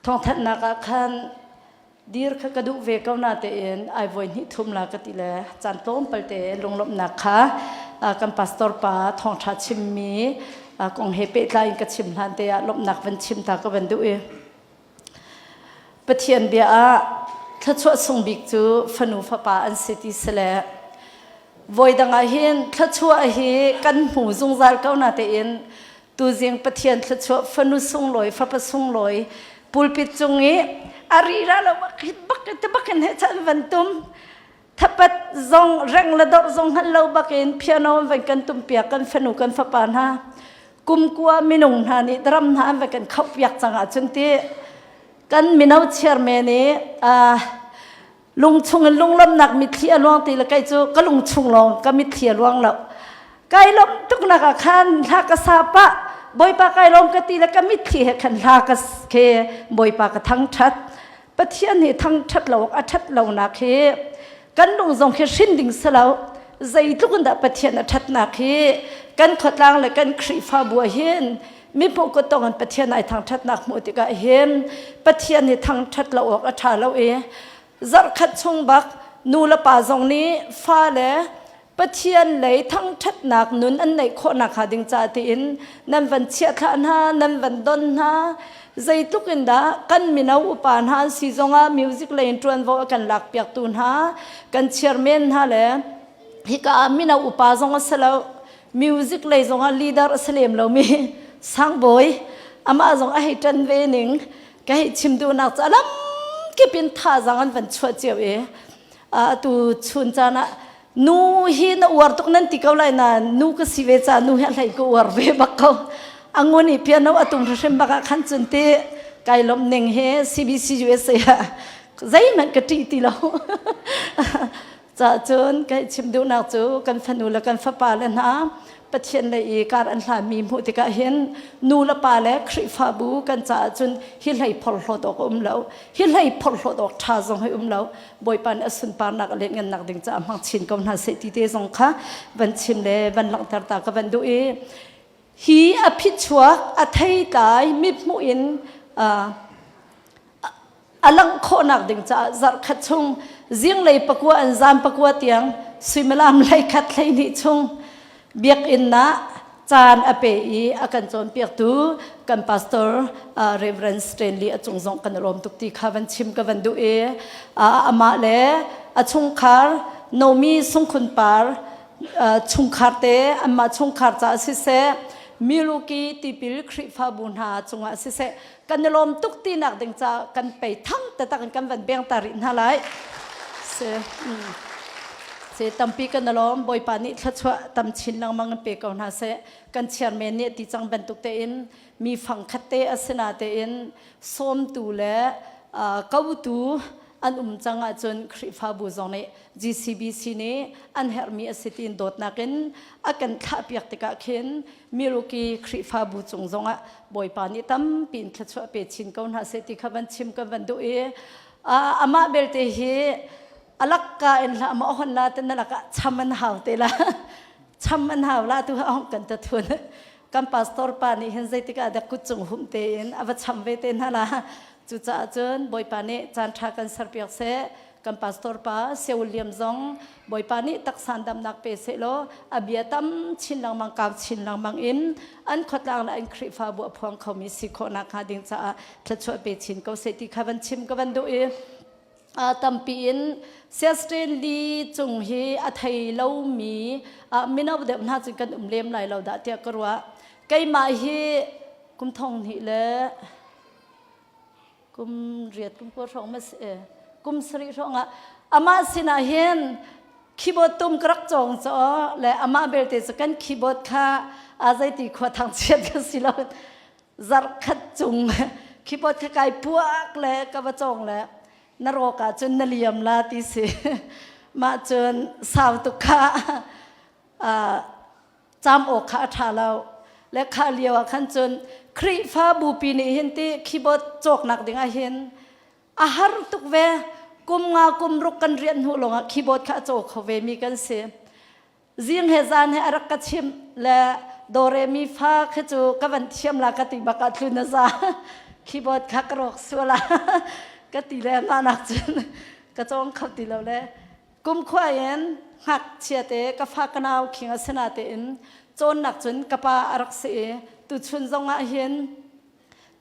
ทองทัดนักขันดีร์ขกระดูกเวก้านาเตนไอโวยนิทุมลากติเลจันโต้มเปลเตลงลบนักค่ะกันปัสตอร์ปาทองทัดชิมมีกองเฮเปตลายกัชิมลันเตะลบนักวันชิมตากวันดูเอปะเทียนเบียถ้าช่วยส่งบิกจูฟนูฟ้าป่าอันเสติสละวยดังอาเห็นถ้าช่วยเฮกันหูจงจาร์เก้านาเตนตัวเสียงปะเทียนถ้าช่วยฟนูส่งลอยฟ้าป่าส่งลอยปูลปิดจงเออารีราเราบักเห็นเหตุวันตุมถ้าปัดจงแรงระดับจงฮัลโหลบักเห็นเพียโนวันกันตุมเปียกันฟนูกันฟ้าป่านะกุมกัวมินุงฮานี่ดรัมฮานวันกันขับยักจังอาจุนตีกันมินาวเชียร์เมนี่ลุงชงลุงลำหนักมิเทียลวงตีละไกจูก็ลุงชงลองก็มิเทียลวงแล้วไกลมทุกนักขันลากษาปะบอยปากไกลมก็ตีละก็มิเทียขันลากษเคบอยปากทั้งชัดปะเทียนนี่ทั้งชัดเราอัชัดเรานักเคกันลุงทรงเคชินดิ่งสลาวใจทุกคนได้ปะเทียนอัชัดนักเคกันขดลางและกันครีฟ้าบัวเห็นมีพวกก็ต้องกันปะเทียนในทางชัดนักมุติกาเห็นปะเทียนนี่ทางชัดเราออกอัชาเราจักขัดชงบักนูละป่าตรงนี้ฟ้าเลยปะเทียนเลยทั้งชัดหนักนุนอันไหนโคนักหาดิงจ่าตีนนั่นวันเชียร์ท่านั่นวันดนฮะใจทุกอินดากันมีนาอุปานฮะซีจงอามิวสิกเลยจวนว่ากันหลักเปียกตุนฮะกันเชียร์เมนฮะเลยฮิกามีนาอุปาจงอาสลาวมิวสิกเลยจงอาลีดาร์สเลมเรามีสังบอยอามาจงอาให้จันเวนิงก็ให้ชิมดูนักจะล้ำก็เป็นท่าจังอันวันชัวเจียวตูชุนจานะนูฮีนอวดตรงนั้นที่เขาไล่น่ะนูก็สิเวจานูอะไรก็อวดเวบักเขาอังวนี่เพียงนั้นตุ่มเริ่มบักขันจุนเตะไกลลมหนึ่งเฮCBC USAใจมันกระติตีเราจะจนก็ชิมดูนักจูกันฟนูและกันฟ้าป่าเลยนะปะเทียนเลยการอันหลามีมุติกาเห็นนูละป่าและคริฟ้าบูกันจะจนฮิไลพอลโหดอกเราฮิไลพอลโหดอกท่าจงให้เราบอยปันอสุนปานักเล่นเงินนักดึงจะมักชินก็น่าเสียทีเดียวจงค่ะวันชิมเลยวันหลังตาตาก็วันดูฮีอภิชัวอไทยตายมิมุอินอลังโคนักดึงจะจัดขัดชงเสียงเลยปะกัวอันจามปะกัวเตียงสุยมลามเลยขัดเลยนิชงเบียกอินนะจานอเปอีอากันจนเปียกตูกันพาสเตอร์เรเวอเรนสเตนลีจงจงกันรวมทุกที่ข้าวันชิมกันวันดูอามาเลชงคาร์โนมีสงคุณปาร์ชงคาร์เตอามาชงคาร์จะสิเซมิลูกีติปิลคริฟ้าบุญหาจงอาสิเซกันรวมทุกที่นักดึงจะกันไปทั้งแต่ต่างกันวันเบียงตารินฮาไลเสตัมปีกันนลอมบอยปานิทัชวะตัมชินลังมังเปกาวนาเสกันเชียร์เมเนติจังบันตุกเตอินมีฟังคัตเตอสนาเตอินส้มตูเลกาวตูอันจังอาจนคริฟ้าบูจงเน GCBC เนอันเฮอร์มีอสิตินโดดนักินอากันขับยักติกาเข็นมิรุกีคริฟ้าบูจงจงอ่ะบอยปานิตัมปีนทัชวะเปชินกาวนาเสติขบันชิมกันบันดูอามาเบลเตเฮอลักกาอินละมาอ่อนละแต่นั่นละก็ช้ำมันหาวเตละช้ำมันหาวละตัวอ่อนกันตะทุนกันพาสตอร์ปานี่เห็นใจติกาเด็กกุศลหุ่มเตนอาวัช้ำเวเตนฮะละจุดจ้าจนบอยปานี่จานทากันสร์เปียกเสกันพาสตอร์ปาเซลเลียมซองบอยปานี่ตักสันดำนักเปเสโลอาเบียตัมชินลังมังกาชินลังมังอินอันขดลางละอันคริฟ้าบัวพวงเขามีสิโคนักหาดิงจ้าทัชช่วยเปชินเขาเสติขาวันชิมก็วันดูตัมปีนเสียสเตนลีจงเฮอไทยเล่ามีมินาบเดมน่าจึงกันเลี้ยมไหลเราด่าเตียกรัวไกมาเฮกุมทองหิเลกุมเรียดกุมกัวร้องมากุมสรีร้องอามาสินาเฮนคีย์บอร์ดตุ่มกระจงจ้อและอามาเบลเตสกันคีย์บอร์ดค่ะอาใจตีขวดทางเชียดกันสิเราจัดขัดจุงคีย์บอร์ดค่ะไก่พวกและกระจงและนรกจนนเลียมลาติเสมาจนสาวตุกะจำอกขาถาเราและขาเลียวขันจนครีฟ้าบูปีนี้เห็นที่คีย์บอร์ดจกหนักดึงเห็นอาหารตุกเวกุมงากุมรุกกันเรียนหูหลงคีย์บอร์ดขาจกเขาเวมีกันเสียจิงเฮซานเฮอรักกัดชิมและโดเรมีฟ้าขจูกับวันเทียมลากติบักตุนซา คีย์บอร์ดคักรอกสัวละก็ตีแล้วมาหนักจนก็จ้องขับตีแล้วแหละกุมควายเอ็นหักเชียเตก็ฟักนาวขิงอสนาเตอินจนหนักจนกระปาอรักเสตุชุนจงอาเห็น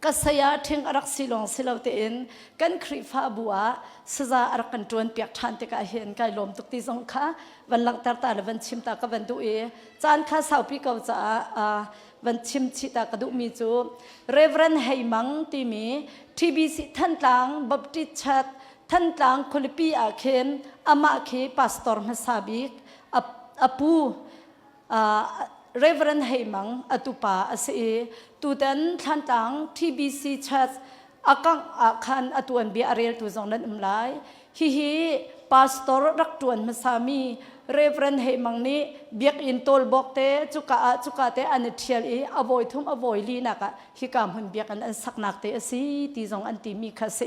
ก็สยาทิ้งอรักสิลงสิลาวเตอินกันครีฟ้าบัวสซาอรักกันจวนเปียกทันเตกาเห็นไกลมตุกตีจงค่ะวันหลังตาและวันชิมตากับวันดูจานข้าสาวปีเก่าจะวันชิมชิตากระดูมีจูเรเวรนไฮมังตีมีทีบีสิท่านต่างบัพติชัดท่านต่างคุลิปีอาเคนอามาเคปาสตอร์มาซาบิกอปูเรเวรนไฮมังอตุปาอาเซตูดันท่านต่างทีบีสิชัดอากังอาคันอตวนเบียอาเรลตูจงนั้นไลฮิปาสตอร์รักตวนมาสามีเรเวรนเฮมังนี้เบียกอินโตลบอกเตจุกาเตอันเทียลอโวยทุ่มอโวยลีนักฮิกามหุ่นเบียกอันสักนักเตอสีตีจงอันตีมีคาเซ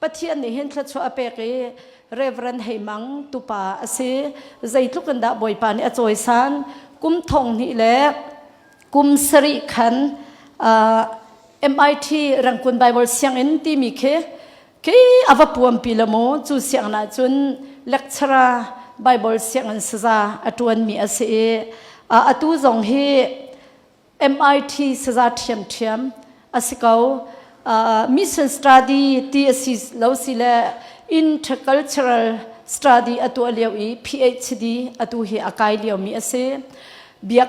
ปะเทียนนี่เห็นทัดชัวเปกเรเวรนเฮมังตุปาเซใจทุกันดาบอยปานี่อจอยซันกุมทงนี่แหละกุมสริขันMIT รังคุณไบเบิลเสียงอินตีมีเคอวปวมปีละโมจูเสียงน่ะจุนเลคเชอร์ไบเบิลเสียงอันสซาอตวนมีอาเซอตูจงเฮ MIT สซาเทียมอาศิกาวMission Study TSC ลาวสิเล Intercultural Study อตัวเลียวอี PhD อตัวเฮอากายเลียวมีอาเซเบียก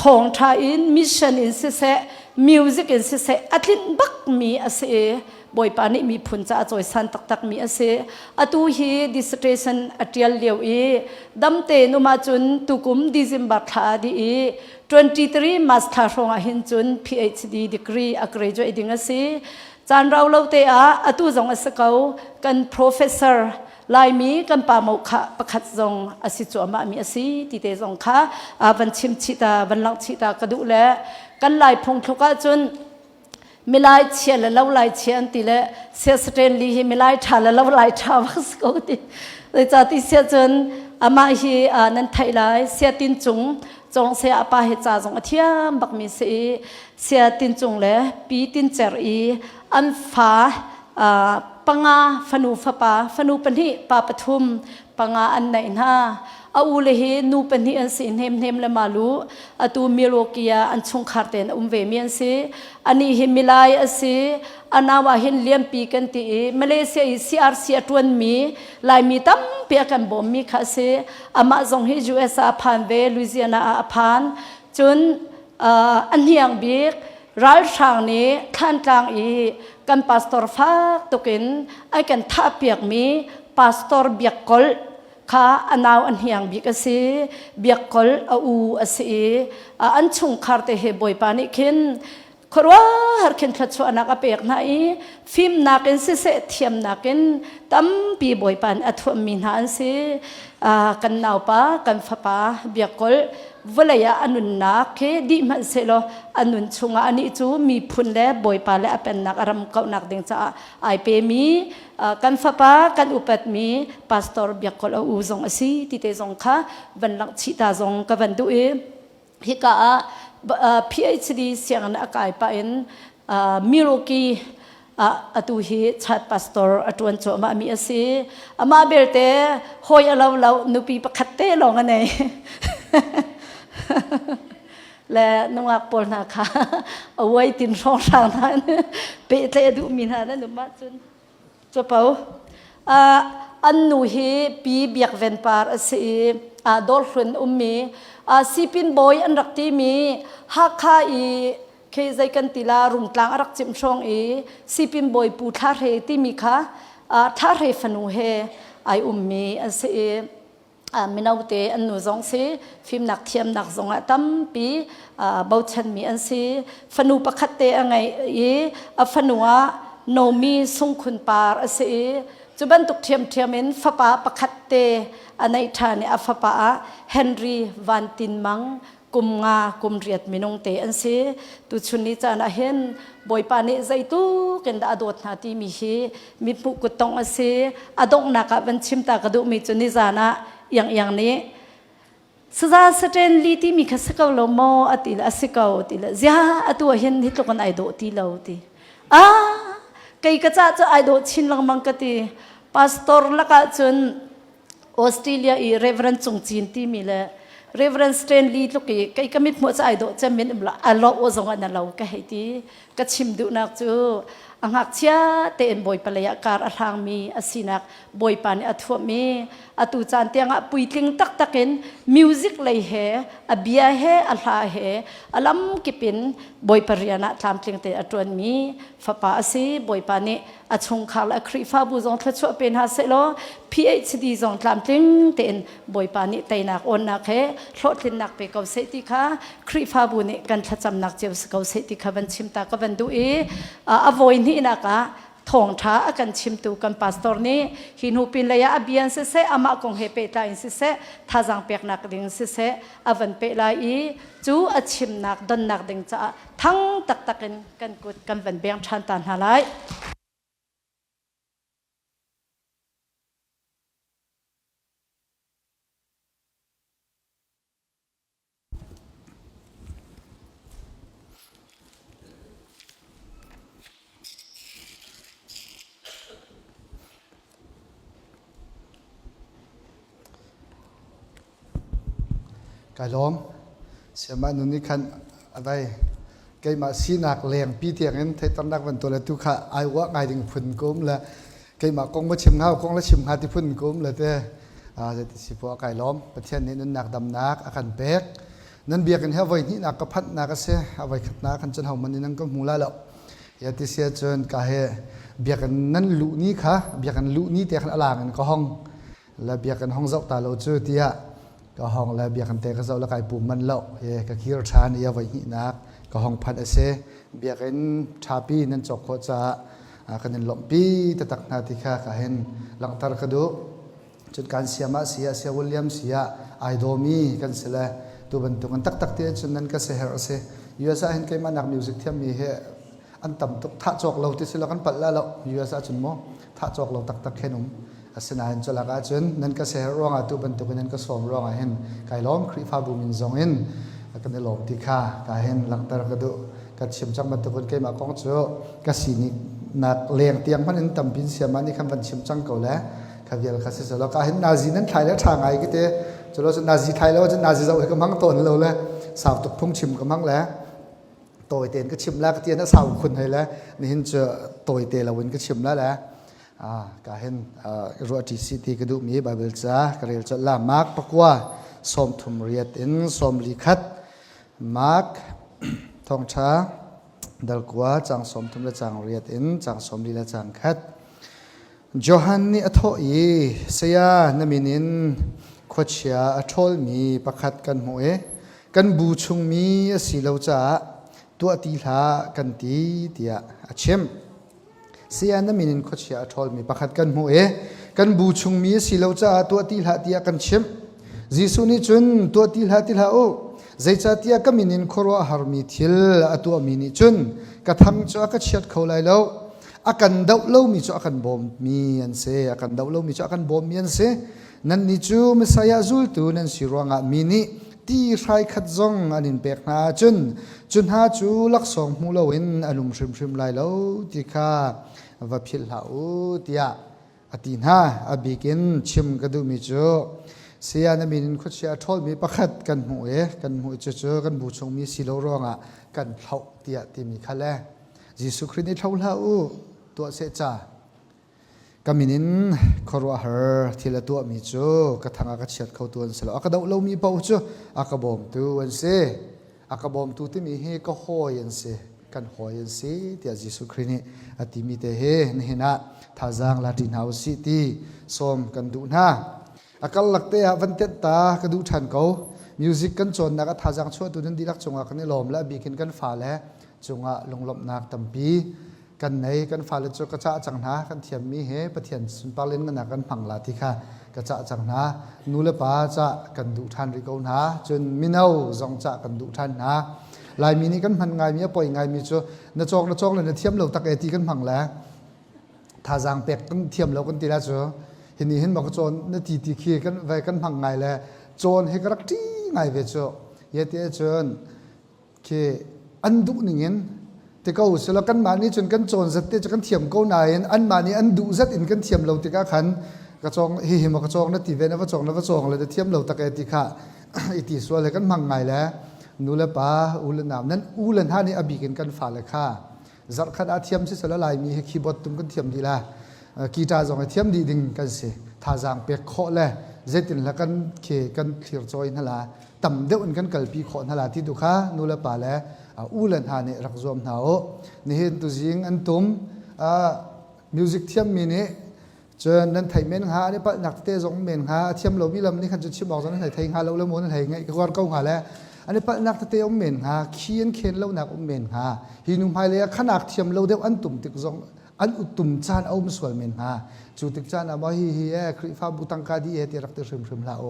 ทองทาอิน Mission อินเซMusic อินเซอัตลินบักมีอาเซบอยปานิมีพุนจะจอยสันตักมีอาเซอตูฮีดิสเทชันอเทียลเลียวดัมเตนุมาจุนตุกุมดิซิมบัตาดี23 มาสเตอร์รองหินจุน PhD degree อักเรจอยดิงอาเซจานเราเล่าเตอตูจงอาสกาวกัน professor ลายมีกันป่าโมขะประคัดจงอาศิจวมามีอาศิติเตจงค่ะวันชิมชิตาวันลังชิตากระดูแลกันลายพงทุกจุนมิลายเชียและเล่าลายเชียนติเลเสียสเตนลีฮิมิลายชาและเล่าลายชาวัสกุติเลยจากที่เสียจนอามาฮีนันไทยลายเสียตินจุงจงเสียอาปาเหจ่าจงอเทียมบักมีเสียตินจุงเลปีตินเจรีอันฟ้าปังอาฟนูฟปาฟนูปนิปาปทุมปังอาอันไหนนาอูเลหินูปนิอันสินเฮมละมาลูอตูมิโลกียอันชงคาร์เตนเวเมียนซีอันนี้หิมิลายอซีอันนาวาหินเลียมปีกันตีมาเลเซียCRCตวนมีลายมีตั้มเปียกันบ่มีคาเซอามาจงฮิจูเอสอาพานเวลุซิอานาอาพานจนอันเฮียงบีกรัลช่างนี้ท่านกลางกันพาสตอร์ฟ้าตุกินไอกันท่าเปียกมีพาสตอร์เบียกกอลข้าอันนาวอันเฮียงบิกสิเบียกกอลอูอสิอันชงคาร์เตเฮบอยปานิคินครัวฮาร์คินทัดชวนักเปียกไหนฟิล์มนักินสิเสเทียมนักินตั้มปีบอยปานอัฐวมินหันสิกันนาวปากันฟ้าปาเบียกกอลวลายาอนุนนักดีมันเสลอนุนชงอันนี้จูมีพุนเล่บอยปาเล่เป็นนักอารมณ์เก่านักเด้งจ้าไอเปมีกันฟ้าปากันอุปัตมีพาสตอร์เบียกกอลอูจงอสีติเตจงค่ะวันลักชิตาจงกับวันดูฮิกาPhD เสียงนักไอปาอินมิโรกีอตูฮีชัดพาสตอร์อตวนโจมามีอาศัยอามาเบลเตหอยเรานุปีประคัตเตลองอันไหนและนุ่งอักปนนะคะเอาไว้ตินร้องทางนั้นเปเตดูมีนานั้นนุ่มมาจนจะเปล่าอันนูฮีปีเบียกเวนปาร์อาศัยดอลฟินมีซีปินบอยอันรักที่มีฮักข้าเคใจกันติลารุงกลางรักจิมชงซีปินบอยปูท่าเรที่มีค่ะท่าเรฟนูเฮไอมีอันเสมินาวเตอันนูจงเสฟิล์มนักเทียมนักจงตั้มปีบ่าวชันมีอันเสฟนูประคัตเตอังไงฟนัวโนมีสุงคุณปาร์อันเสจุบันตุกเทียมอินฟ้าปาประคัตเตอันในทานอัฟปาเฮนรี่วันตินมังกุมงากุมเรียดมินงเตอันเสตุชุนนิจานะเห็นบอยปานิใจตุกันดาดวดนาทีมีปุกุตองอันเสอดงนักบันชิมตากระดูมีจุนิจานะอย่างนี้สซาสเตนลีที่มีข้าศึกเอาโลโมอติละสิกเอาติละเจ้าตัวเห็นที่ตัวกันไอโดติเลาติ cái cha cho ai độ chín lang mang cái ti pastor là cả chun Australia i Reverend Chung Chin ti mi le Reverend Stanley lúc cái mít mua cho ai độ cho mình là alo ô zong anh alo cái hay ti cái chim du nak chu ang hak chia ten boy palaya kar alang mi asinak boy pan athua mi atu chan tianga puitling tak takin music lei he abia he alha he alam kipin boy pariana tlamtling te atron mi fapa asi boy pani achung khal akri fa bu zong thchu pen ha selo PhD zong tlamtling ten boy pani tainak on nak he thlotlin nak pe ko se ti kha kri fa bu ne kan thacham nak chew ko se ti kha ban chim ta ka ban du e avoid ni na ka thong tha akan chim tu kan pastor ni hinu pin laya abian se ama kong he pe ta in se thajang pek nak ding se avan pe la I chu achim nak don nak ding cha thang tak takin kan kut kan van beng than tan halai cái lom xem mà nụn khăn ở đây cái mà xin nạc lèng pi tiang em thấy tận đắc vấn tôi là tu khá ai quá ngày đình phun cốm là cái mà con mới chìm ngao con là chìm hạt thì phun cốm là thế giờ thì chỉ có cái lomประเทศนี้นนักดำนักอาการเป๊กนั่นเบียกันเฮวันนี้นักกับพัดนักเสียเอาไว้ขัดนักขันจนเฮามันนี่นั่งก็มูลาแล้วอย่าที่เสียจนกะเฮเบียกันนั่นลุนี้ค่ะเบียกันลุนี้แต่ขันอลางกันก็ห้องแล้วเบียกันห้องเจ้าตาเราเจอที่ก็ห้องแล้วเบียกันเตะก็เจ้าแล้วไก่ปุ่มมันเล่าเย่ก็คิดชานี่เอาไว้หินักก็ห้องพัดเสเบียกันชาปีนั่นจบโคจะกันนั่นหลงปีแต่ตักนาทีค่ะก็เห็นหลังตารกระดูจนการเสียมาเสียวิลเลียมเสียไอโดมีกันเสียเลยตัวบรรทุกกันตักเตี้ยจนนั้นก็เสียเหรอเสียยูเอสเห็นใครมานักมิวสิกเทียมมีเหอันต่ำตุกท่าจอกเราที่สิเรากันปัดแล้วยูเอสจนโมท่าจอกเราตักแค่นุ่มสนาเห็นจลักอาจนนั่นก็เสียร้องตัวบรรทุกนั้นก็สวมร้องเห็นไก่ล้อมครีฟ้าบุมินซองเห็นกันในหลงที่ข้าก็เห็นหลังตารกระดูก็ชิมจังบรรทุกคนเกี่ยมากองโจ้ก็สีนินักเลี้ยงเตียงพันนั้นต่ำพินเสียมันนี่คำวันชิมจังเก่าแล้วข้าเวียลข้าเสียแล้วก็เห็นนาซีนั้นไทยแล้วทางไงก็เตะจะเราจะนาซีไทยแล้วจะนาซีเราก็มั่งต้นเราเลยสาวตุกพุ่งชิมก็มั่งแล้วตัวเตียนก็ชิมแล้วก็เตียนนั้นสาวคนไทยแล้วนี่เห็นจะตัวเตียนเราเห็นก็ชิมแล้วแหละก็เห็นรัวที่สิทธิกระดูมีไบเบิลจ้ากระเรียจะละมาร์กปกว่าสมทุมเรียตินสมลิขัดมาร์กทองช้าดัลกว่าจังสมทุมและจังเรียตินจังสมลีและจังขัดโจฮันนี่อโทอีเสียนมินินขวดเชียอโทลมีประคัดกันหวยกันบูชุงมีสีเหลาจ้าตัวตีลากันตีเดียอาเชมเสียนมินินขวดเชียอโทลมีประคัดกันหวยกันบูชุงมีสีเหลาจ้าตัวตีลาเดียกันเชมจิสุนิจุนตัวตีลาโอใจจัดเดียก็มินินขรัวหารมีทิลตัวมินิจุนกระทั่งจ้าก็เชียดเขาไล่แล้วอาการดาวเล่ามีจ้าอาการบอมมีอันเสอาการดาวเล่ามีจ้าอาการบอมมีอันเสนั่นนี่จูมิสายาจุลตูนั่นสิรวงะมินิตีใครขัดจงอันนี้เปกนาจุนหาจูลักสองมูลวินอารมณ์ชิมไล่เล่าที่ข้าว่าพิลาอุติยาอตินหาอบิกินชิมกระดูมิจูเสียนมินินคุชยาทอลมีประคัดกันหวยจูกันบูชงมีสิโลรองะกันเท่าเตียที่มีขั้นแรกยิสุคริสต์เท่าเล่าตัวเสจ้ากามินินครัวเฮอที่ละตัวมีจูกระทั่งอากาศเฉียดเข้าตัวนั่นสิแล้วอากาศเรามีเป่าจูอากาศบอมตัวนั่นสิอากาศบอมตัวที่มีเฮก็หอยนั่นสิกันหอยนั่นสิที่ยิสุคริสต์อธิมิเตเฮนี่นะท่าจางลาตินเฮาซิตี้สมกันดูนะอากาศหลักเตะวันเตตากระดูทันเขามิวสิกกันจนนักท่าจางช่วยตัวนั้นดีรักจงอากันนี่ลมและบีกินกันฝ่าแล้วจงอาลงลบนักตั้มปีกันในกันฝ่าเลจกระจ้าจังนากันเทียมมีเหปะเทียนสุนปาเลนกันนักกันพังลาติค่ะกระจ้าจังนานูเลปาจะกันดูทันริโกนาจนมินาจงจะกันดูทันนาลายมินิกันพันไงมีปล่อยไงมีจูนจอกเลยนเทียมเราตักเอตีกันพังแล้วท่าจางเป็กกันเทียมเรากันตีแล้วจูเห็นบอกโจนนตีขี้กันไว้กันพังไงแล้วโจนให้กระตีไงเวจูเยติโจนเคอันดุนิ่ง ติก็อุศลกันมานี่จนกันโจรสัตย์จะกันเทียมก็นายอันมานี่อันดูสัตอินกันเทียมเราติกาขันกระจงเฮมากระจงนั่นตีเวนะกระจงนั่นกระจงเลยจะเทียมเราตะเกติกาอิติส่วนเลยกันมังไงแล้วนูเลป้าอุลนามนั้นอุลนฮานี่อบีกันกันฝ่าเลยค่ะจัดขัดอาเทียมสิสละลายมีคีย์บอร์ดตุ้มกันเทียมดีละกีตาร์จงเทียมดีดิ่งกันสิท่าจางเปียกโคเลยเจตินละกันเคกันเคลียร์จอยนั่นละต่ำเดียวกันกัลปีโคนั่นละที่ดูค่ะนูเลป้าแล้วอุลนฮานี่รักรวมหนาวนี่เห็นตัวจริงอันตุ้มมิวสิกเทียมมีนี่จนนั้นไทยเมนหาเนี่ยปะนักเตะจงเมนหาเทียมเราวิลำนี่ขันจะชิบอกตอนนั้นไทยหาเราเล่มนั้นไทยไงก็วันเก่าหาแล้วอันนี้ปะนักเตะอมเมนหาเขียนเขียนเราหนักอมเมนหาหินุภายเลยขนาดเทียมเราเดียวอันตุ่มติกจงอันอุตุ่มจานเอามาสวยเมนหาจุดติกจานอาบ่ฮีคริฟ้าบุตังคาดีที่รักเตะริมลาโอ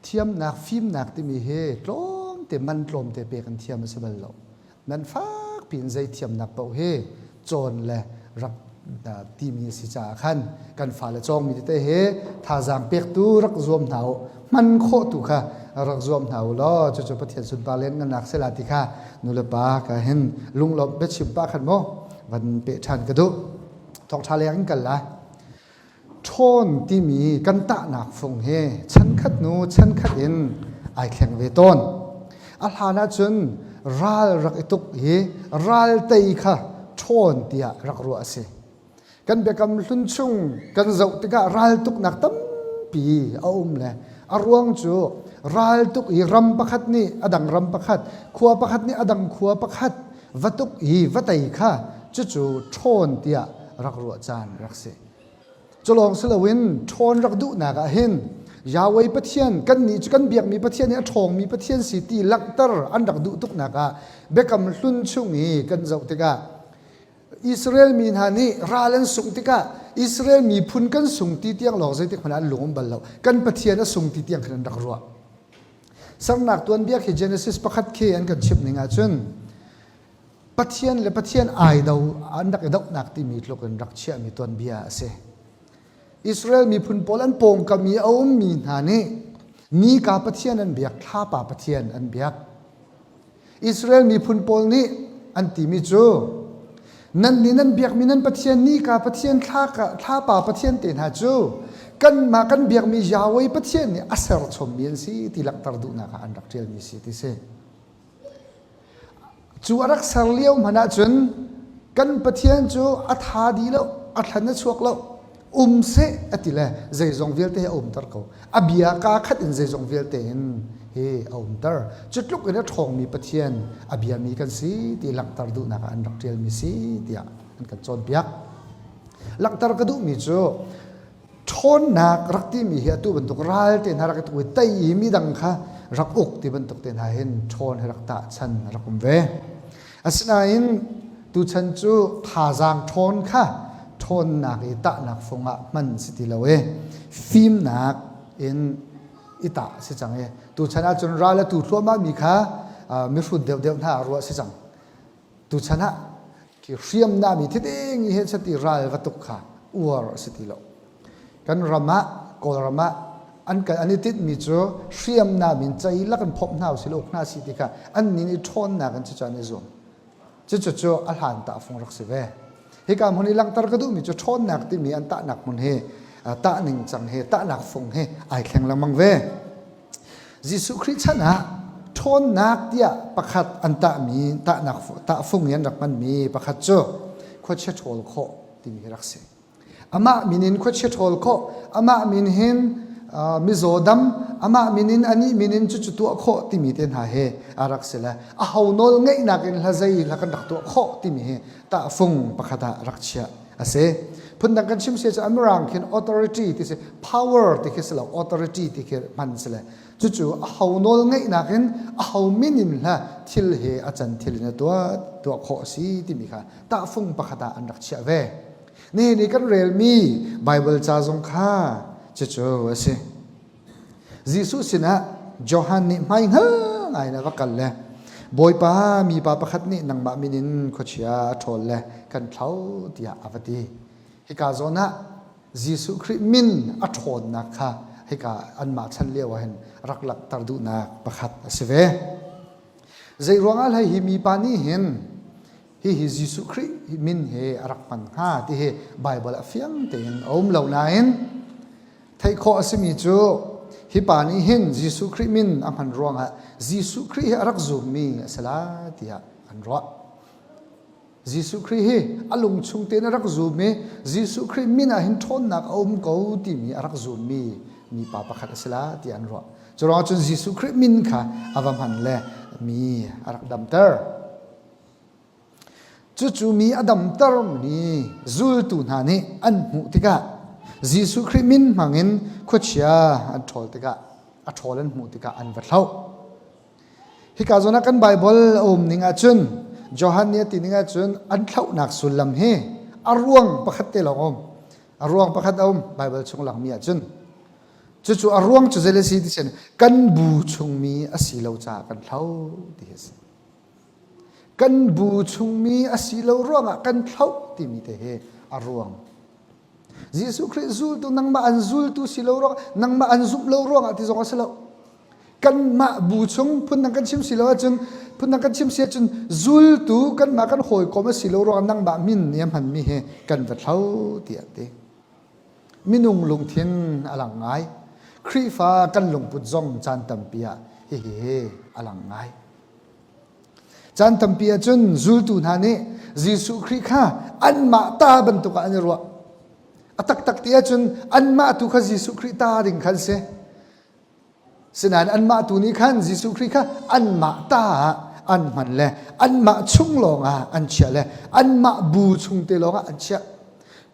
เทียมนักฟิล์มนักที่มีเฮตรมแต่มันตรมแต่เปกันเทียมมันสบายเรานั้นฟักปีนใจเทียมนักเป่าเฮโจรและรับทีมีสิจ่าขันกันฝ่าละจงมีแต่เฮท่าจางเปียกตูรักรวมหนาวมันโคตุค่ะรักรวมหนาวล้อจะประเทศสุดบาเลนกันนักเสลาติค่ะนุลปาก็เห็นลุงลบเบ็ดชิมปาขันโมวันเปชันกระดุทองชาเลียงกันละโทนที่มีกันตะหนักฟงเฮฉันขัดนูฉันขัดเอ็นไอแข่งเวตอนอัลฮานาจนรัลรักตุกเฮรัลเตยค่ะโทนเตียรักรัวเสกันเบกำลุนชุงกันเจ้าติกะรัลตุกนักตั้มปีเอาเลยอารวงจูรัลตุกอีรำประคัดนี่อดังรำประคัดขัวประคัดนี่อดังขัวประคัดวัตุกอีวัตัยค่ะจู่โทนเตียรักรัวจานรักเสจะลองสลวินโทนรักดุนักเห็นยาวัยปะเทียนกันนี่กันเบียกมีปะเทียนนี่ทองมีปะเทียนสีตีลักตร์อันรักดุตุกนักเบกำลุนชุงนี่กันเจ้าติกะอิสราเอลมีนานี่ราเลนสุงติกะอิสราเอลมีพุนกันสุงตีเตียงหลอกใจติกมันอันหลงบัลลากันปะเทียนสุงตีเตียงขนาดรักรัวสังนักตัวนี้คือเจเนซิสประคัดเคอันกันชิบหนึ่งอาจนปะเทียนและปะเทียนไอดาวอันดักดอกนักที่มีโลกันรักเชื่อมีตัวเบียเสอิสราเอลมีพุนโปลันโปงกับมีเอามีนานี่มีกาปะเทียนอันเบียกท่าป่าปะเทียนอันเบียกอิสราเอลมีพุนโปลนี่อันที่มีจูนั่นนี่นั่นเบียกมีนั่นปะเทียนนี่กาปะเทียนท่าป่าปะเทียนเต็นหาจูกันมากันเบียกมียาวัยปะเทียนนี่อาศัยชมมีนสีที่ลักตรดูนักอันรักเทียนมีสีที่เสจูรักษาเลี้ยวมันอาจนกันปะเทียนจูอัฐาดีแล้วอัฐานะชวกแล้วเสอติละใจจงเวลเตอตร์เขาอบียากาขัดอินใจจงเวลเตนเฮตร์จุดลุกอินทองมีปะเทียนอบียมีกันสีที่ลักตรดูนักอันรักเทียนมีสีที่อันกันจนเปียกลักตรกระดูมีจูทนนักรักที่มีเหตุบรรทุกรัลเตนหารักตัวเตยมีดังค่ะรักอกที่บรรทุกเตนหาเห็นทนให้รักตาฉันรักคุมเวอาศัยตัวฉันจูท่าจางทนค่ะทนนักอิตานักฟงะมันสิติลาวฟิล์มนักอินอิตาสิจังตัวฉันอาจนรัลและตัวทั่วมามีค่ะมีฝุ่นเดียวหน้ารัวสิจังตัวฉันอะคือเรียมน้ามีที่เด้งเห็นสติรัลวัตุกค่ะอวรสิติลาวกันรำมะกอลรำมะอันกันอันนี้ติดมีจูเรียมน้ามีใจลักกันพบหน้าสิโลกหน้าสิติค่ะอันนี้นี่ทนนักกันจะจานในส่วนจู่อัลฮันตาฟงรักสิเวเฮกามคนนี้ลังตรกดูมีจะทนนักที่มีอันตะนักมันเฮตะหนึ่งจังเฮตะนักฟงเฮไอแข็งลังมังเวยิสุคริสต์นะทนนักเดียประคัดอันตะมีตะนักตะฟงยันรักมันมีประคัดจูควเชโทลโคที่มีรักสิอามามินินควเชโทลโคอามามินหินมิโซดัมอามามินินอันนี้มินินจุดตัวโคที่มีเต็นหาเฮอารักสิละอาหาวนอลไงนักอินละใจละกันดักตัวโคที่มีเฮตาฟงประคตารักเชียอาเซพุ่นดังกันชิมเสียจะอเมริกัน authority ที่เส power ที่คือสละ authority ที่คือมันสละจู่อาหาวนอลไงนักอินอาหาวมินินละทิลเฮอาจารย์ทิลเนี่ยตัวโคสีที่มีค่ะตาฟงประคตาอันรักเชียเวนี่กันเรียลมีไบเบิลจ้าจงค่าจู่ว่าสิยิสุสินะจอห์นนี่ไม่เฮ้ไงนะว่ากันเลยบอยป้ามีป้าประคัดนี่นังบะมินินขดเชียทอลเลยกันเท้าที่อาวดีฮิกาโซนะยิสุคริมินอัทอนนักค่ะฮิกาอันมาชันเลี้ยวเห็นรักหลักตรดูนักประคัดสิเวใจรวงอะไรฮิมีปานี่เห็น hi Jesu Christ min he arak man ha ti he Bible a fiang te in om lo na in thai kho asimi chu hi pa ni hin Jesu Christ min amhan ronga Jesu Christ arak zum mi sala tia an ro Jesu Christ he alung chung te na rak zum me Jesu Christ min a hin thon nak om ko ti mi arak zum mi pa pakhat sala ti an ro churang chun Jesu Christ min kha avam han le mi arak dam ter chu mi adam tar ni zul tu na ni an mu tika Jesu Christ min mangin khochia an thol tika a tholan mu tika an vathlau hi ka zona kan Bible om ninga chun Johan ne tininga chun an thlau nak sulam he arwang pakhat te longom arwang pakhat om Bible chung lang mi a chun chu arwang chu zele si ti chen kan bu chung mi asilo cha kan thlau ti hes kan bu chung mi asilo ronga kan thlau ti mi te he arwang Jesu Christ zul tu nang ma an zul tu silo ronga nang ma an zup lo ronga ti zonga silo kan ma bu chung phun nang kan chim silo chun phun nang kan chim sia chun zul tu kan ma kan hoi ko ma silo ronga nang ma min niam han mi he kan va thlau ti ate minung lung thien alang ngai Krifa kan lung put zong chan tampia he alang ngai chan tampia chun zul tu na ne Jesu Christ kha an ma ta ban tu ka an ro atak tak tia chun an ma tu kha Jesu Christ ta ring khan se sinan an ma tu ni khan Jesu Christ kha an ma ta an man le an ma chung longa an chia le an ma bu chung te longa an chia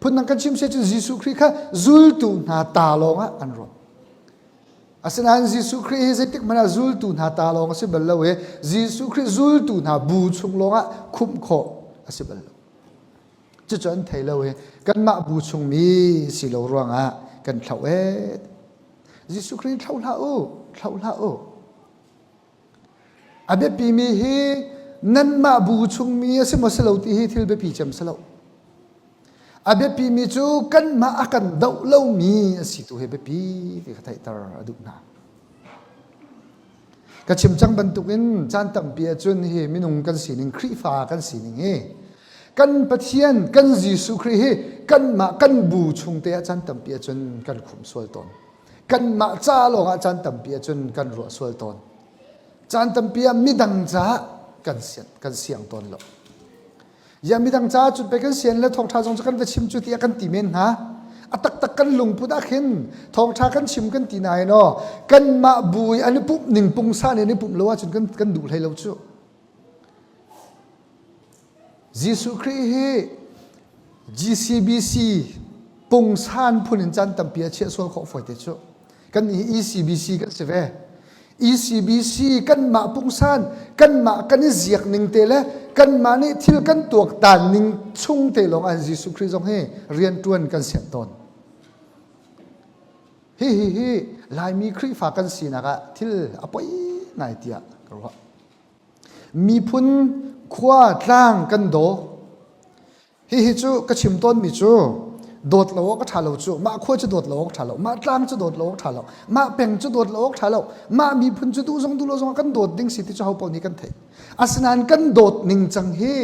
phun nang kan chim se chun Jesu Christ kha zul tu na ta longa an ro asinan Jesu Christ zetik mana zul tu na ta longa se balawe Jesu Christ zul tu na bu chung longa khum kho asibal chu chon thailawe kan ma bu chung mi silo ronga kan thlawe Jesu Christ thlau la o abe pi mi hi nan ma bu chung mi ase mosalo ti hi thil be pi cham salo abe pi mi chu kan ma akan dau lo mi asi tu he be pi ti khatai tar adu na ka chim chang ban tukin chan tam pi chun hi minung kan sining Krifa kan sining he kan pathian kan Jesu Christ he kan ma kan bu chung te chan tam pi chun kan khum sol ton kan ma cha longa chan tam pi chun kan ro sol ton chan tam pi midang cha kan siang ton lo ya midang cha chu pe kan sian le thong tha jong kan ve chim chu ti kan ti men ha atak tak kan lung pu da khin thong tha kan chim kan ti nai no kan ma bui ani pup ning pung sa ne ni pup lo wa chun kan du lai lo chu Jesu Christ he GCBC pung san phunin chan tam pi che so kho foi te chu kan ECBC kan se ve ECBC kan ma pung san kan ma kan ziak ning te le kan ma ni thil kan tuak tan ning chung te long an Jesu Christ jong he rian tuan kan sian ton hi lai mi Krifa kan sina ka thil apoi ngai tia ro mi phun khwa tlang kan do hi chu ka chim ton mi chu dot lo ka thalo chu ma khwa chu dot lo ka thalo ma tlang chu dot lo ka thalo ma peng chu dot lo ka thalo ma mi phun chu du lo zong kan dot ding si ti chu ho ni kan thei asnan kan dot ning chang he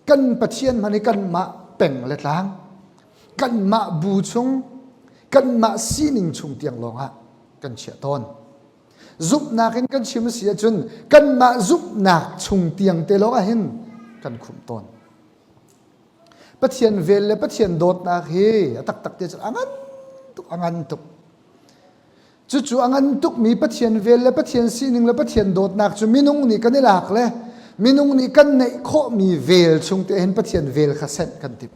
kan pathian mani kan ma peng le tlang kan ma bu chung kan ma si ning chung tiang longa kan chia ton zup na kan chim sia chun kan ma zup na chung tiang te longa hin kan khum ton pathian vel le pathian dot na he tak tak te angan tuk chu angan tuk mi pathian vel le pathian sining le pathian dot nak chu minung ni kan lak le minung ni kan nei kho mi vel chung te hen pathian vel kha set kan tip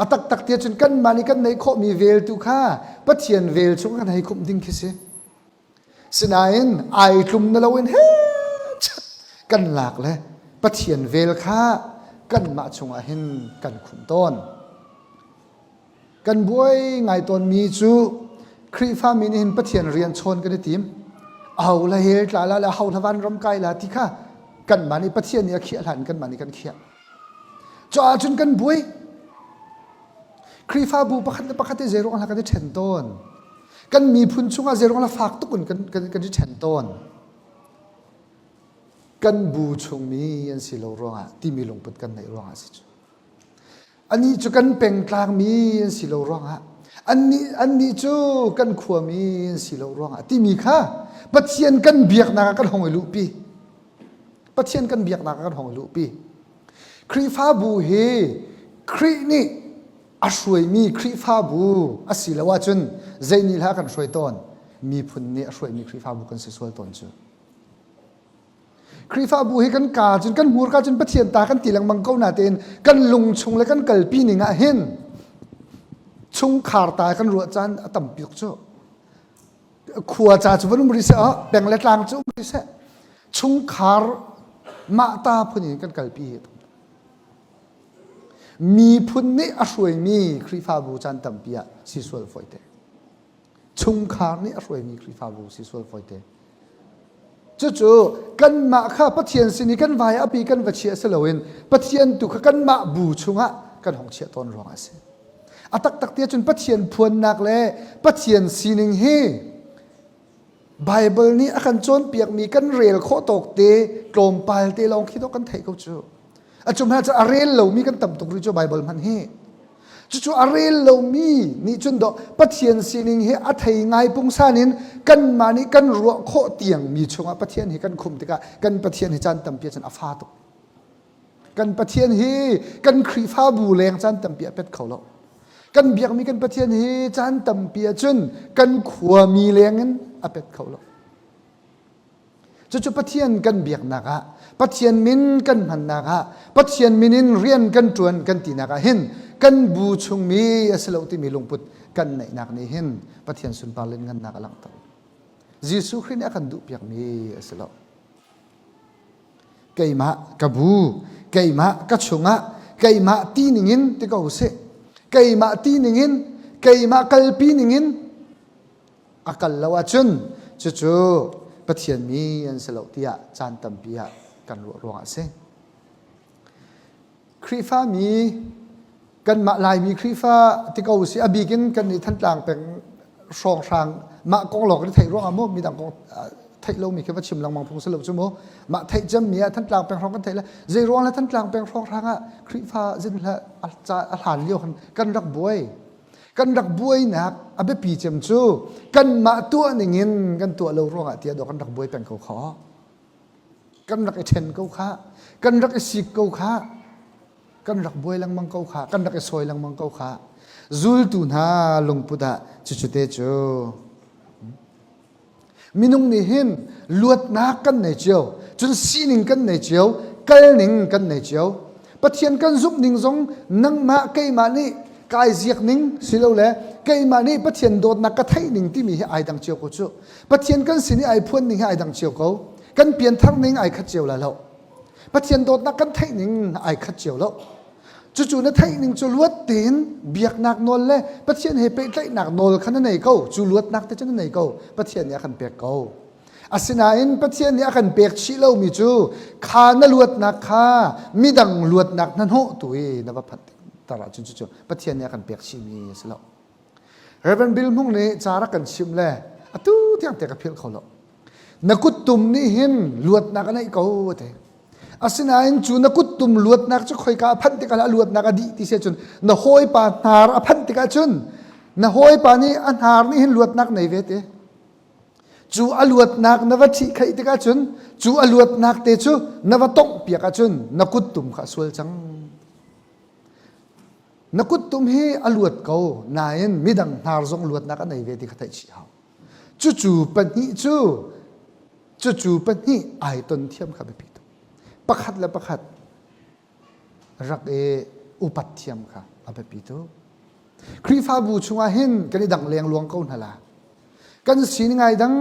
atak tak te chun kan mani kan nei kho mi vel tu kha pathian vel chung kan hai khum ding khise sinain ai tlum na lawin he kan lak le pathian vel kha kan ma chung a hin kan khum ton kan buai ngai ton mi chu Krifa min hin pathian rian chon kan tim au la he tla la hau thawan rom kai la ti kha kan mani pathian ya khia hlan kan mani kan khia cha chun kan buai Krifa bu pakhat zero ala kan chen ton kan mi phun chunga zero ala fak tu kun kan chen ton กันบูชงมียันสิโลร้องอ่ะที่มีลงปุดกันในร้องอ่ะสิจูอันนี้จูกันเป่งกลางมียันสิโลร้องอ่ะอันนี้จูกันขวามียันสิโลร้องอ่ะที่มีค่ะปัจเจียนกันเบียกนากันหงลุปีปัจเจียนกันเบียกนากันหงลุปีครีฟ้าบูเฮครีนี่อาช่วยมีครีฟ้าบูอาศิลวะจนใจนิลากันช่วยต้นมีพุ่นนี่ช่วยมีครีฟ้าบูกันสิสวยต้นจูครีฟ้าบูเฮกันกาจนกันหัวกาจนปัจเจียนตากันตีหลังมังเก้านาเตนกันลงชงและกันเกลปีนี่งะเห็นชงขาดตายกันรัวจันตั้มปิกจูขัวจ่าจุบนุมริเสะแบ่งเล็ดลางจุบริเสะชงขาร์มาตาพุ่นนี่กันเกลปีมีพุ่นนี่อช่วยมีครีฟ้าบูจันตั้มปีอะสิสวยฝอยเตชงขาร์นี่อช่วยมีครีฟ้าบูสิสวยฝอยเตจู่ๆกันมาข้าปัจเจียนสินี่กันวายอปีกันวัชเชียสลาวินปัจเจียนตุกกันมาบูชงะกันหงเชียตอนรองอาเซอตักตักเตียจนปัจเจียนพวนนักเล่ปัจเจียนสินิงเฮไบเบิลนี้อาการโจนเปียกมีกันเรลโคตกเตกลมปลเตลองคิดว่ากันไทยเขาจู่อาจุมฮะจะอาเรลเรามีกันต่ำตกริจไบเบิลมันเฮจู่ๆอาเรลเรามีนี่จนดอกปัจเจียนสินิงเฮอัฐยไงปุงซานินกันมานี่กันรัวโคเตียงมีชงปัจเจียนเฮกันคุมติกะกันปัจเจียนเฮจันต่ำเปียจันอาฟาตกกันปัจเจียนเฮกันครีฟ้าบูแรงจันต่ำเปียเป็ดเขาเรากันเบียกมีกันปัจเจียนเฮจันต่ำเปียจนกันขวามีแรงนั้นอาเป็ดเขาเราจู่ๆปัจเจียนกันเบียกนักะปัจเจียนมินกันหันนักะปัจเจียนมินินเรียนกันจวนกันตีนักะเห็นกันบูชงมีสลาวที่มีลงพุดกันในนักนี้เห็นปัจเจียนสุนปาเลนกันนักหลังตังยิสุครินอากันดูเบียกมีสลาวไก่มะกบูไก่มะกัชงะไก่มะตีนิงินที่เขาเสไก่มะตีนิงินไก่มะกัลปีนิงินอากัลลาวจุนจู่ๆปัจเจียนมีอันสลาวที่จานตัมปีกันรวงเสครีฟ้ามีกันมาลายมีครีฟ้าที่เขาเสียบีกินกันในท่านกลางเป็นสองทางมากองหลอกที่ไทยร้องอโมมีต่างกองไทยเรามีแค่ว่าชิมลังมังพงสลบชั่วโมงมาไทยจำเมียท่านกลางเป็นร้องกันไทยแล้วใจร้องแล้วท่านกลางเป็นร้องทางครีฟ้าจินละอาหารเลี้ยวกันรักบวยกันรักบวยนักอาเบปีเจมจูกันมาตัวหนึ่งเงินกันตัวเราร้องเตียดอกกันรักบวยเป็นเขาขอกันรักไอเทนเขาขากันรักไอสิกเขาขากันรักบวยลังมังเก้าขากันรักไอซอยลังมังเก้าขาจุลตุนาลงพุดะจุดเตจูมินุงนี่เห็นลวดนักกันในเจียวจนสีนิงกันในเจียวกัลนิงกันในเจียวปะเทียนกันซุปนิงซงนังมาเกยมานี่กายเสียกนิงสิเลวแลเกยมานี่ปะเทียนโดดนักกระไทนิงที่มีให้ไอดังเจียวกูจูปะเทียนกันสินี่ไอพ่นนิงให้ไอดังเจียวกูกันเปลี่ยนทักนิงไอขัดเจียวแล้วปะเทียนโดดนักกันไทนิงไอขัดเจียวแล้วจู่ๆนั่นไทยหนึ่งจูลวดตีนเบียกหนักนนเลยปัจเจียนเฮไปไทยหนักนนขนาดไหนเขาจูลวดหนักแต่จังไหนเขาปัจเจียนเนี่ยขันเปียกเขาอาศินาอินปัจเจียนเนี่ยขันเปียกชิเลามีจูขาหน้าลวดหนักขามีดังลวดหนักนั่นโหตัวเองนับพันตลาดจู่ๆปัจเจียนเนี่ยขันเปียกชิมีสิแล้วเรเวนบิลมุ่งนี้จารักกันชิมเลยอะตู้ที่อังเตะกับเพียงเขาแล้วนักกุตุมนี่เห็นลวดหนักอะไรเขาเตะอาศินาอินจูนักกุตุมลวดนักจะคอยกาพันติกาลวดนักอดีที่เสียจนนหอยปานหาร์พันติกาจุนนหอยปานี่อันหาร์นี่เห็นลวดนักในเวทจูอลวดนักนวัตถิใครติกาจุนจูอลวดนักเตจูนวัตตงเปียกาจุนนักกุตุมข้าสวลจังนักกุตุมเฮอลวดเขานายนมิดังหาร์จงลวดนักในเวทีขัดใจเขาจู่ๆปัญหิจู่ๆปัญหิไอตนเทียมขับไปผิดประคัดและประคัดรักอุปัตเทียมค่ะอาไปปีโตครีฟ้าบูชงอาเห็นกันดังเลียงลวงเก้าหน้าละกันสีนไงดัง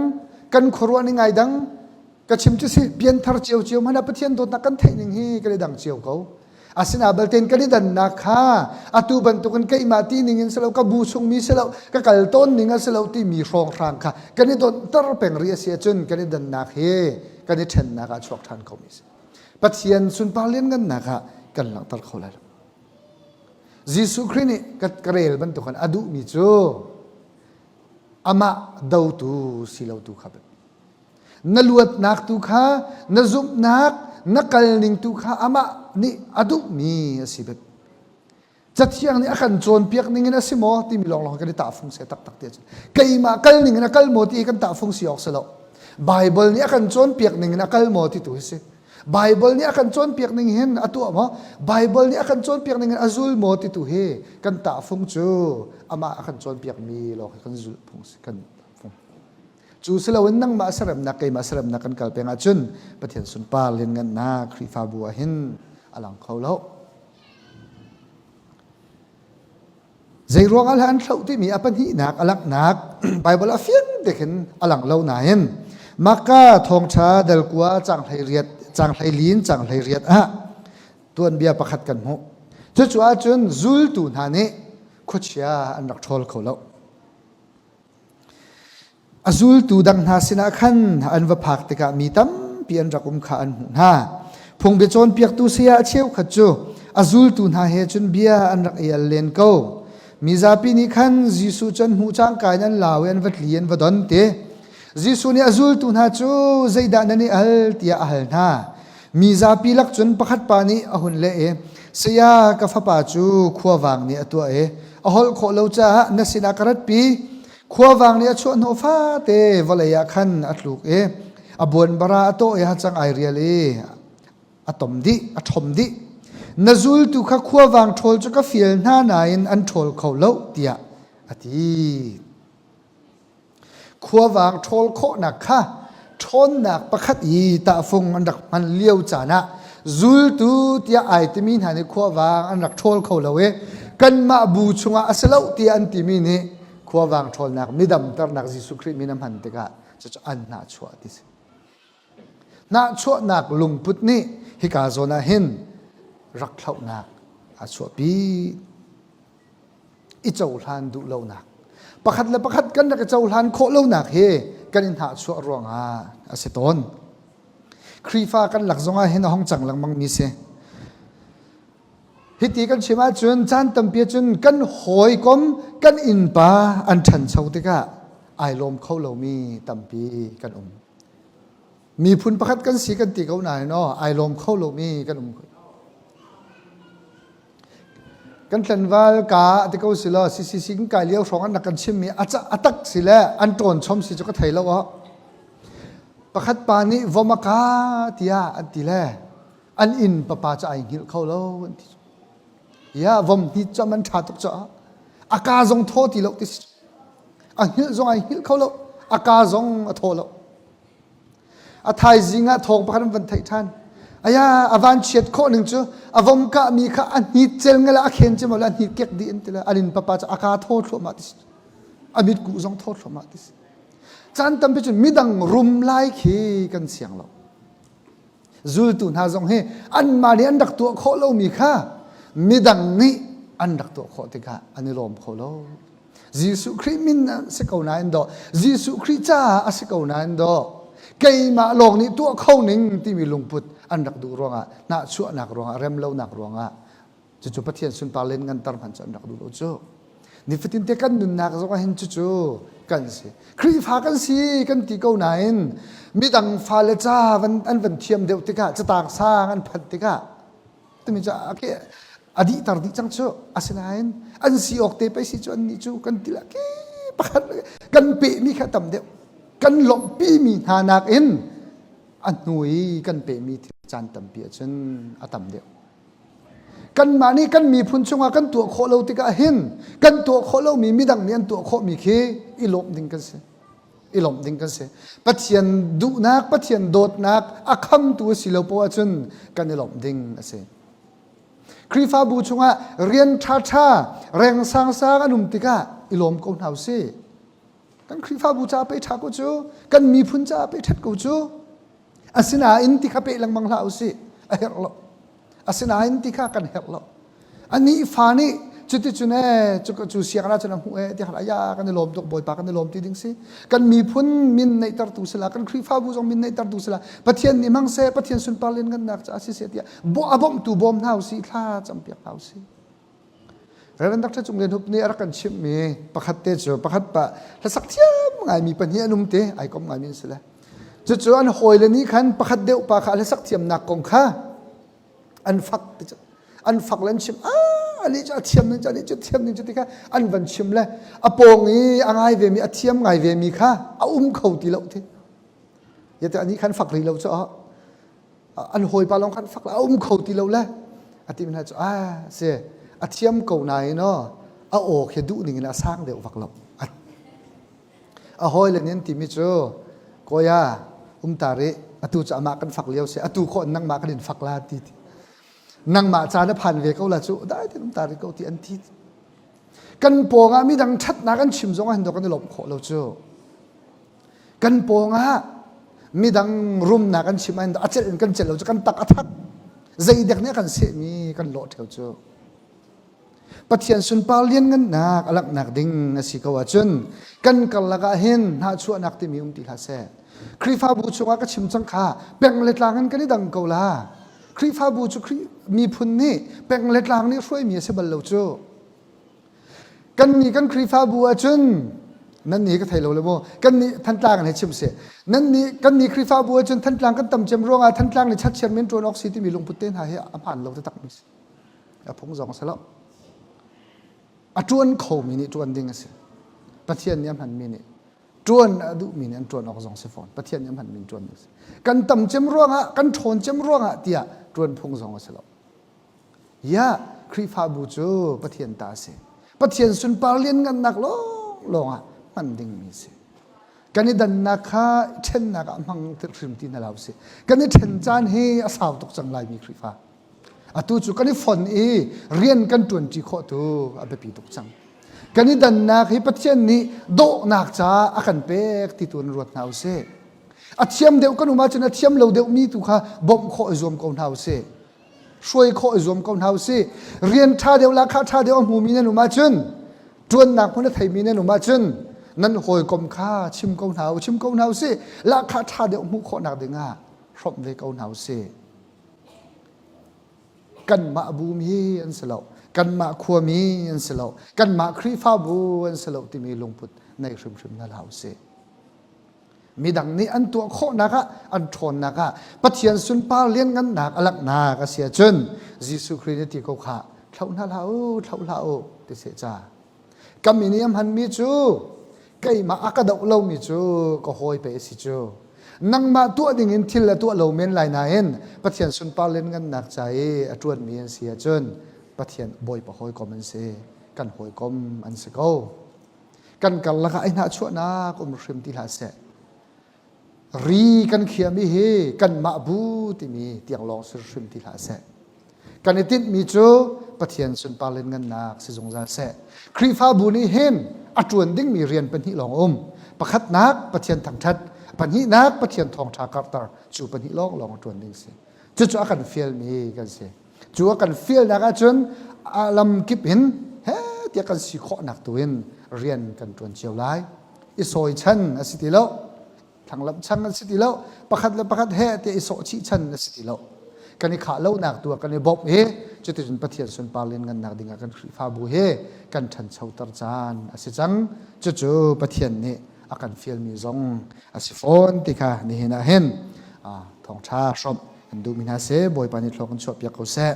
กันขรัวนี่ไงดังกันชิมจะสิเปลี่ยนทาร์เจียวมันเป็นเทียนโดนนักกันเทนิงฮีกันดังเจียวเขาอาศินาเบลเทนกันดันนักค่ะอาตูบันตุกันก็อิมาตีนิงินสลาวกับบูชงมีสลาวกับกัลต้นนิงสลาวที่มีรองรางค่ะกันโดนตระเป็นเรียเสียจนกันดันนักเฮกันเทนนักชวกทานเขามีปัจเจียนสุนปาเลียนกันนะคะกันหลังตัดเขาแล้วยิสุครินี่กัดกระเรลบันตุกันอดุมิโจอามาดาวตูสิลาวตูครับ na luat nak tu kha na zup nak na kal ning tu kha ama ni adu mi asibet chathiang ni akan chon piak ning in asimo ti milong lo kan ta phung se tak tak te kai ma kal ning na kal mo ti kan ta phung siok selo bible ni akan chon piak ning na kal mo ti tu se bible ni akan chon piak ning hen atu ama bible ni akan chon piak ning azul mo ti tu he kan ta phung chu ama akan chon piak mi lo kan zul phung se kan chu selawin nang ma saram na kai ma saram na kan kal penga chun pathian sun pa len ngan na khri fa bua hin alang kholo zai ruang al han thau ti mi apan hi nak alak nak bible afian dekhin alang lo na hen maka thong cha dal kwa chang thai riat chang thai lin chang thai riat a tuan bia pakhat kan mu chu chu a chun zul tu na ne khochia an rak thol kholo azul tu dang na sina khan an va phak te ka mi tam pian rakum kha an hu na phung be chon piak tu sia cheu khat chu azul tu na he chun bia an rak yal len ko mi za pi ni khan jisu chan hu chang kai nan lawen vat lien vadon te jisu ni azul tu na chu zaida na ni al tia al na mi za pi lak chun pakhat pa ni ahun le e sia ka fa pa chu khuwa wang ni atua e ahol kho lo cha na sina karat pi khua wang ni chu no fa te walaya khan atluk e abon bara to e ha chang ai riali atom di athom di nazul tu kha khua wang thol chu ka fil na na in an thol kho lo tia ati khua wang thol kho na kha thon nak pakhat i ta fung an dak man liau cha na zul tu tia ai ti min ha ni khua wang an rak thol kho lo e kan ma bu chunga asalo tia an ti mi ni khua wang thol nak midam tar nak jisu khrist minam han te ka cha an na chua ti na chua nak lungput ni hi ka zona hin rak thau nak a chua pi i chau hlan du lo nak pakhat la pakhat kan nak chau hlan kho lo nak he kan in ha chua ronga a seton khrifa kan lak zonga hin hong chang lang mang mi se hiti kan chima chun chan tampia chun kan hoi kom kan in pa an than chau te ka ai lom kho lo mi tampi kan mi phun pakhat kan si kan ti ko nai no ai lom kho lo mi kan kan tlanwal ka te ko silo si sing ka liao rong an kan chim mi acha atak sila an ton chom si chu ka thailo wa pakhat pa ni vomaka tia an ti le an in papa cha ai hil kho lo an ti ya vom hi chaman tha tok cha aka zong tho ti lo ti a hil zong ai hil kho lo aka zong a tho lo a thai zinga thong pakhan van thai than aya avan chet kho ning chu avom ka mi kha an hi chel ngala a khen che mola hi kek di in tila alin papa cha aka tho thlo ma ti amit ku zong tho thlo ma ti chan tam pe chu midang rum lai khi kan siang lo zul tu na zong he an ma ni an dak tu kho lo mi kha midang ni an dak to kho te ka ani lom kho lo jisu khrist min se ko na en do jisu khrist cha a se ko na en do kai ma lok ni tu kho ning ti mi lungput an dak du ronga na chu nak ronga rem lo nak ronga chu pathian sun pa len ngan tar phan chan dak du lo chu ni fitin te kan nun nak zo ka hin chu kan si khrist pha kan si kan ti ko na en midang fa le cha van an van thiam deu te ka cha tak sang an phat te ka ti mi cha ke adi tar di chang chu asinain an si ok te pe si chu an ni chu kan tila ke pakhat kan pe mi kha tam de kan lom pi mi ha nak in an nui kan pe mi chan tam pi chen atam de kan mani kan mi phun chunga kan tu kho lo ti ka hin kan tu kho lo mi midang mi an tu kho mi khi i lom ding kan se i lom ding kan se pathian du nak pathian dot nak akham tu si lo po chun kan i lom ding ase krifa bu chunga rian tha tha reng sang sang anum tika ilom ko nau se kan krifa bu cha pe tha ko chu kan mi phun cha pe that ko chu asina in ti kha pe lang mang lau se a her lo asina in ti kha kan her lo ani fani chuti chune chu siang ra chana hu e ti hala ya kan lom tok boy pa kan lom ti ding si kan mi phun min nei tar tu sala kan krifa bu jong min nei tar tu sala pathian ni mang se pathian sun palin kan nak cha si se tia bo abom tu bom nau si thla champiak nau si revan dak chung len hup ni ara kan chim mi pakhat te chu pakhat pa la sak thiam ngai mi pan hi anum te ai kom ngai min sala จู่ๆอันหอยเลยนี้ขันประคัดเดียวปากขาเลสักเทียมหนักกงข้าอันฟักเล่นชิมอันนี้จะเทียมนึงจะนี่จะเทียมนึงจะที่ข้าอันวันชิมเลยอปงนี้อ่างไงเวมีเทียมไงเวมีข้าเขาตีเราทีอย่าแต่อันนี้ขันฟักรีเราจะอันหอยปลาลองขันฟักแล้วเขาตีเราเลยอธิมันจะเสียเทียมเก่าไหนเนาะโอ้เขียนดูนี่นะสร้างเดี๋ยวฟักเราหอยเลยนี้ที่มิจูก็ยาตาเรตูจะมากันฝักเลี้ยวเสียตูคนนั่งมากันฝักลาตีนั่งมาจานผ่านเวกเขาละจูได้ที่ตาเรก็ที่อันที่กันโปงมีดังชัดนักันชิมจงหันดอกกันหลบขอเราจูกันโปงมีดังรุมนักันชิมอันอาจจะกันเจเราจะกันตักอัทักใจเด็กเนี่ยกันเสียมีกันโลดเท่าจูปัจจัยสุนปาเลียนกันนักอลักนักดิ่งสิกว่าจุนกันกันละก็เห็นหาชั่วนักที่มีติลาเสครีฟ้าบูชงก็ชิมจังข้าแบ่งเล็ดลางกันนี่ดังเกาลาครีฟ้าบูชมีพุนนี่แบ่งเล็ดลางนี่ช่วยมีเสบัลโลจูกันนี่กันครีฟ้าบัวจุนนั่นนี่ก็ไทยเราเลยโมกันนี่ท่านตางกันให้ชิมเสนั่นนี่กันนี่ครีฟ้าบัวจุนท่านตางกันตำเจมร้องท่านตางในชัดเชียนเมนตรวนออกซิที่มีลงพุเต้นหายผ่านเราจะตักมิสพงศ์สองสลับจวนเขามีนี่จวนดิ่งเสประเทศนี้มันมีนี่จวนดูมีนี่จวนออกสองเสฟอนประเทศนี้มันมีจวนกันตำเจมร้องกันโทนเจมร้องเตียจวนพงศ์สองสลับยาครีฟ้าบูจูประเทศตาเสประเทศสุนปาเลียนกันนักลงมันดิ่งมีเสกันนี่ดันนักข้าเช่นนักมังติดริมที่นั่นเราเสกันนี่เช่นจานให้อาสาวตกจังไรมีครีฟ้าตูจุกันนี่ฝนเรียนกันจวนจีโคตูไปปีตกจังกันนี่ดันนักให้ประเทศนี้โดนักจ้าอากันเป็กที่ตัวรวดนาวเสเทียมเดียวกันอุมาจนเทียมเราเดียวมีตุค่ะบ่มโคอิจอมกนาวเสช่วยโคอิจอมกนาวเสเรียนท่าเดียวราคาท่าเดียวหมูมีเนนุมาจุนจวนนักคนไทยมีเนนุมาจุนนั่นหอยกมข้าชิมกนาวเสราคาท่าเดียวหมูโคนักเด้งครบเวกนาวเสกันมาบูมีอันสลาวกันมาขัวมีอันสลาวกันมาครีฟ้าบูอันสลาวที่มีลงพุทในชิมนั่นเราเสมีดังนี้อันตัวโคนักอันทนนักปัจจัยสุนปาเลี้ยงกันนักอลักนักเสียจนยิสุคริสต์ที่เขาขาเท่านั้นเราที่เสียจ้ากัมมินียมหันมีจูไก่มาอักดอกเรามีจูก็หอยไปสิจูนังมาตัวดิ่งอินทิลและตัวเราเมนลายนาเอ็นปัจจัยสุนปาเลี้ยงกันนักใจจวนมีเสียจนปัจจัยบ่อยปะหอยก็มันเสกันหอยก็มันเสกกันละก็ไอ้หน้าชั่วนักอุมริมที่ลาเสรีกันเขียมีเฮกันมาบูที่มีเตียงลองสุริมที่ลาเสกันอิติดมีจูปัจจัยสุนปาเล่นกันนักสิจงจาเสครีฟ้าบูนี่เห็นจวนดิ่งมีเรียนเป็นที่ลองประคัดนักปัจจัยทางชัดปัญหานักปัจจัยทองชากาตาจูปัญหาลองจวนดิ่งเสจู่ๆกันเฟียลมีกันเสจู่กันเฟียลนักจนลำกิบเห็นเฮ้เตียกันสิขอนักตัวเองเรียนกันจวนเชียวไล่อิสอยชันสิติโลทางลำชันสิติโลประคัดเฮเตอิสอชิชันสิติโลกันนี่ขาเล่านักตัวกันนี่บอกเฮจะติดจนปัจจัยส่วนปาเลียนกันนักดิ่งกันฟ้าบูเฮกันฉันเช่าตรจานสิจังจู่ๆปัจจัยนี้อาการเฟียลมีซงสิฟอนติค่ะนี่เห็นทองชาชอบดูมินาเซบอยปานิทลกันชอบอยากเขาแซ่